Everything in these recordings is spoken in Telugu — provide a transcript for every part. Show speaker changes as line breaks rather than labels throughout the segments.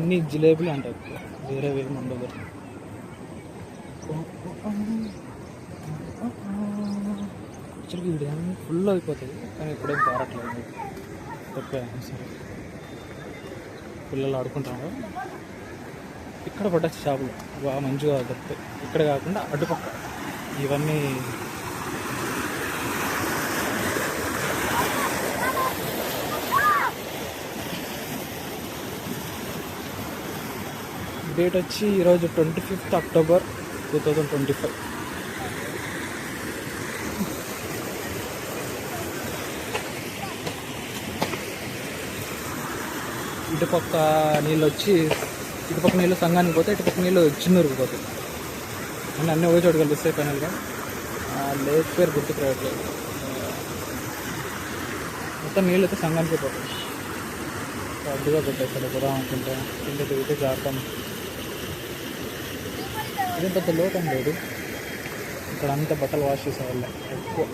అన్ని జిలేబీలు అంటాయి, వేరే వేరే ఉండదు. యాక్చువల్గా వీడియో ఫుల్ అయిపోతుంది, కానీ ఇప్పుడేం పారట్లేదు. తప్పే సరే, పిల్లలు ఆడుకుంటారు. ఇక్కడ పట్టచ్చు షాపులు బాగా మంచిగా దొరుకుతాయి. ఇక్కడ కాకుండా అటుపక్క ఇవన్నీ డేట్ వచ్చి ఈరోజు 25th October 2025. ఇటుపక్క నీళ్ళు వచ్చి ఇటుపక్క నీళ్ళు సంఘానికి పోతే ఇటుపక్క నీళ్ళు చిన్నూరుకు పోతాయి. అన్నీ అన్నీ ఒకే చోటు కనిపిస్తాయి. ఫైనల్గా లేక్ పేరు గుర్తుకు రావట్లేదు. మొత్తం నీళ్ళు అయితే సంఘానికి పోతాయి. అడ్డుగా పెట్టేస్తాడు కూడా అనుకుంటా. కింద దిగితే జాగ్రత్త. ఇదేం పెద్ద లోకం లేదు. ఇక్కడ అంతా బట్టలు వాష్ చేసేవాళ్ళే ఎక్కువ.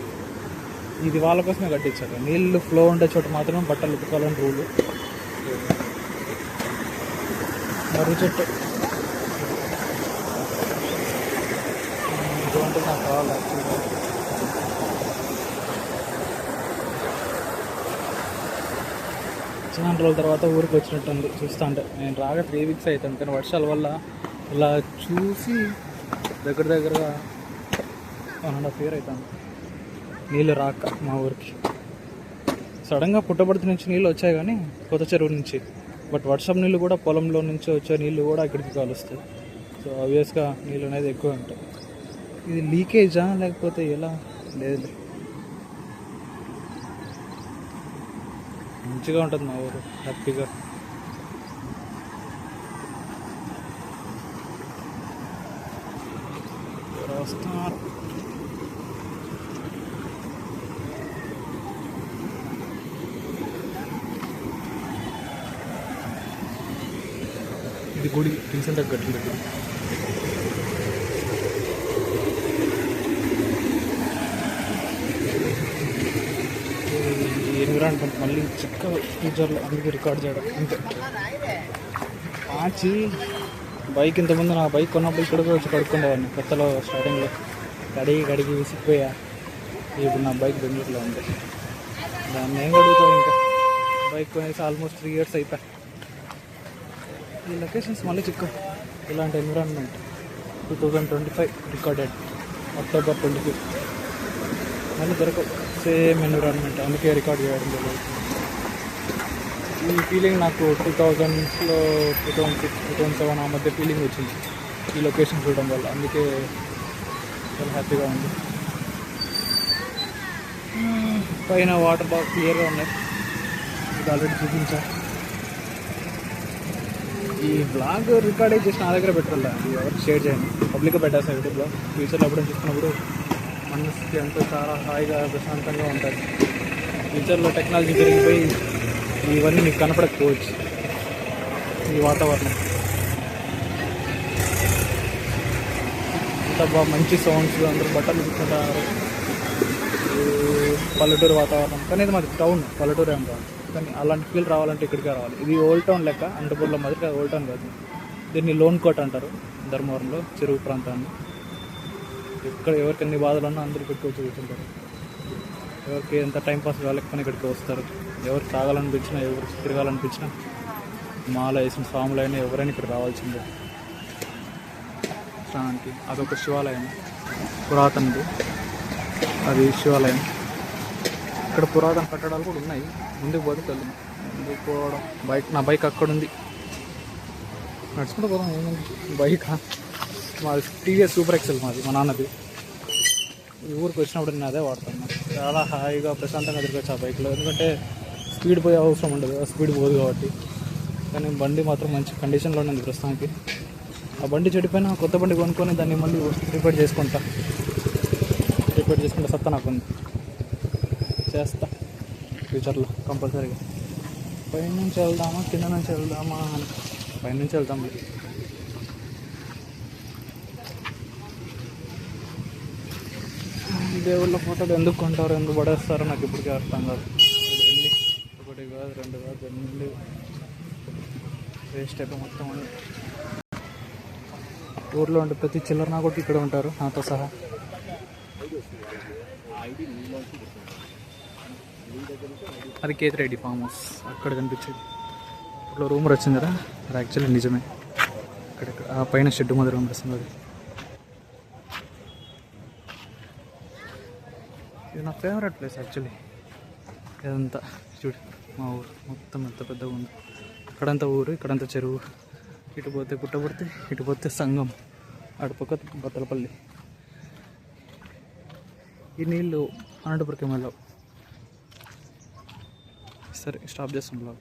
ఇది వాళ్ళ కోసమే కట్టించారు. నీళ్ళు ఫ్లో ఉండే చోట మాత్రమే బట్టలు ఉతుకోవాలని రూలు. మర్రి చెట్టు ఇటువంటి నాకు కావాలి యాక్చువల్గా. చాలా రోజుల తర్వాత ఊరికి వచ్చినట్టుంది చూస్తా అంటే. నేను రాగా 3 weeks అవుతాను, కానీ వర్షాల వల్ల ఇలా చూసి దగ్గరగా 1.5 year అవుతాను నీళ్ళు రాక మా ఊరికి. సడన్గా పుట్టబర్తి నుంచి నీళ్ళు వచ్చాయి కానీ కొత్త చెరువు నుంచి. బట్ వర్షం నీళ్ళు కూడా పొలంలో నుంచి వచ్చే నీళ్ళు కూడా ఇక్కడికి కలుస్తాయి. సో ఆబ్వియస్గా నీళ్ళు అనేది ఎక్కువ ఉంటాయి. ఇది లీకేజా లేకపోతే ఎలా? లేదు, మంచిగా ఉంటుంది మా ఊరు, హ్యాపీగా. వస్తున్నారు. ఇది గుడి రీసెంట్గా కట్టింది. ఎన్విరాన్మెంట్ మళ్ళీ చిక్క ఫ్యూచర్లో అందుకే రికార్డ్ చేయడం అంతే. ఆచి బైక్ ఇంతకుముందు నా బైక్ కొన్నప్పుడు ఇక్కడికి వచ్చి కడుక్కునేవాడిని కొత్తలో స్టార్టింగ్లో. కడిగి విసిగిపోయా. ఇప్పుడు నా బైక్ బెంగళూరులో ఉంది. దాన్ని ఏం కడుగుతావు ఇంకా. బైక్ కొనేసి ఆల్మోస్ట్ 3 years అయిపోయి. ఈ లొకేషన్స్ మళ్ళీ చిక్కు. ఇలాంటి ఎన్విరాన్మెంట్ 2025 రికార్డెడ్ October 25th. మళ్ళీ దొరకవు సేమ్ ఎన్విరాన్మెంట్, అందుకే రికార్డ్ చేయడం జరిగింది. ఈ ఫీలింగ్ నాకు 2000లో 2006 2007 ఆ మధ్య ఫీలింగ్ వచ్చింది ఈ లొకేషన్ చూడడం వల్ల. అందుకే చాలా హ్యాపీగా ఉంది. పైన వాటర్ బాగా క్లియర్గా ఉన్నాయి. ఇది ఆల్రెడీ చూపించా. ఈ బ్లాగ్ రికార్డ్ చేసి నా దగ్గర పెట్టాలి, ఎవరికి షేర్ చేయండి. పబ్లిక్గా పెట్టేస్తాను యూట్యూబ్లో. ఫ్యూచర్లో ఎప్పుడైనా చూసుకున్నప్పుడు మనసుకి ఎంతో చాలా హాయిగా ప్రశాంతంగా ఉంటుంది. ఫ్యూచర్లో టెక్నాలజీ పెరిగిపోయి ఇవన్నీ మీకు కనపడకపోవచ్చు. ఈ వాతావరణం అంత బాగా మంచి సౌండ్స్, అందరూ బట్టలు తీసుకుంటారు. పల్లెటూరు వాతావరణం. కానీ ఇది మాది టౌన్, పల్లెటూరు ఏం కాదు. కానీ అలాంటి ఫీల్ రావాలంటే ఇక్కడికే రావాలి. ఇది ఓల్డ్ టౌన్ లెక్క, అనంతపూర్లో మాదిరి ఓల్డ్ టౌన్ కాదు. దీన్ని లోన్ కోట్ అంటారు ధర్మవరంలో, చెరువు ప్రాంతాన్ని. ఇక్కడ ఎవరికి ఎన్ని బాధలు ఉన్నా అందరూ ఇక్కడికి వచ్చి కూర్చుంటారు. ఎవరికి ఎంత టైంపాస్ కాలేకపోయినా ఇక్కడికి వస్తారు. ఎవరికి తాగాలనిపించినా, ఎవరికి తిరగాలనిపించినా, మాల వేసిన స్వాములైనా ఎవరైనా ఇక్కడ రావాల్సిందే స్నానానికి. అదొక శివాలయం, పురాతనది. అది శివాలయం. ఇక్కడ పురాతన కట్టడాలు కూడా ఉన్నాయి. ముందుకు పోతే తెలియదు. ముందుకు పోవడం నా బైక్ అక్కడ ఉంది. నడుచుకుంటూ పోదాం. ఏముంది బైక్ మాది టీవీఎస్ సూపర్ ఎక్సెల్ మాది, మా నాన్నది. ఈ ఊరికి వచ్చినప్పుడు నేను అదే వాడతాను. చాలా హాయిగా ప్రశాంతంగా తిరగచ్చు ఆ బైక్లో, ఎందుకంటే స్పీడ్ పోయే అవసరం ఉండదు, ఆ స్పీడ్ పోదు కాబట్టి. కానీ బండి మాత్రం మంచి కండిషన్లోనే ఉంది ప్రస్తుతానికి. ఆ బండి చెడిపోయినా కొత్త బండి కొనుక్కొని దాన్ని మళ్ళీ రిపేర్ చేసుకుంటా సత్తా నాకుంది. చేస్తా ఫ్యూచర్లో కంపల్సరీగా. పైనుంచి వెళ్దామా కింద నుంచి వెళ్దామా అని. పైనుంచి వెళ్దాం. దేవుళ్ళ ఫోటోలు ఎందుకు కొంటారు, ఎందుకు పడేస్తారో నాకు ఇప్పటికే అర్థం కాదు. ఎన్ని ఒకటి కాదు, రెండు కాదు, ఎన్ని వేస్ట్ అయిపోయి మొత్తం అని. ఊర్లో ఉంటే ప్రతి చిల్లర నా కొట్టి ఇక్కడ ఉంటారు నాతో సహా. అది కేతిరెడ్డి ఫామ్ హౌస్ అక్కడ కనిపించేది. ఇప్పుడు రూమర్ వచ్చింది కదా, అది యాక్చువల్లీ నిజమే. ఇక్కడ ఆ పైన షెడ్ మీద రూమర్ వస్తుంది. అది ఇది నా ఫేవరెట్ ప్లేస్ యాక్చువల్లీ. ఇదంతా చూడు మా ఊరు మొత్తం ఎంత పెద్దగా ఉంది. ఇక్కడంతా ఊరు, ఇక్కడంతా చెరువు. ఇటు పోతే పుట్టపర్తి, ఇటు పోతే సంగం, అటు పక్క బత్తలపల్లి. ఈ నీళ్ళు అనంతపురకి వెళ్ళావు. సరే స్టాప్ చేస్తున్నాం.